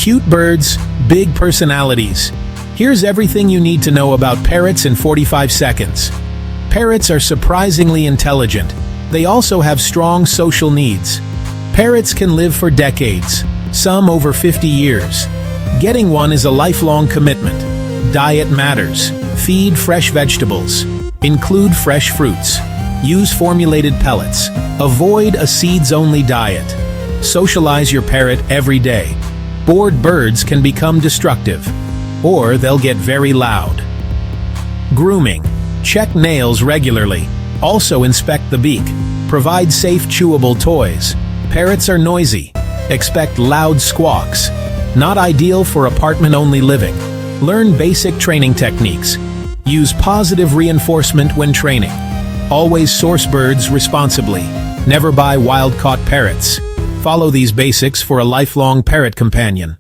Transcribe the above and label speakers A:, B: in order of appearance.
A: Cute birds, big personalities. Here's everything you need to know about parrots in 45 seconds. Parrots are surprisingly intelligent. They also have strong social needs. Parrots can live for decades, some over 50 years. Getting one is a lifelong commitment. Diet matters. Feed fresh vegetables. Include fresh fruits. Use formulated pellets. Avoid a seeds-only diet. Socialize your parrot every day. Bored birds can become destructive, or they'll get very loud. Grooming. Check nails regularly. Also inspect the beak. Provide safe chewable toys. Parrots are noisy. Expect loud squawks. Not ideal for apartment-only living. Learn basic training techniques. Use positive reinforcement when training. Always source birds responsibly. Never buy wild-caught parrots. Follow these basics for a lifelong parrot companion.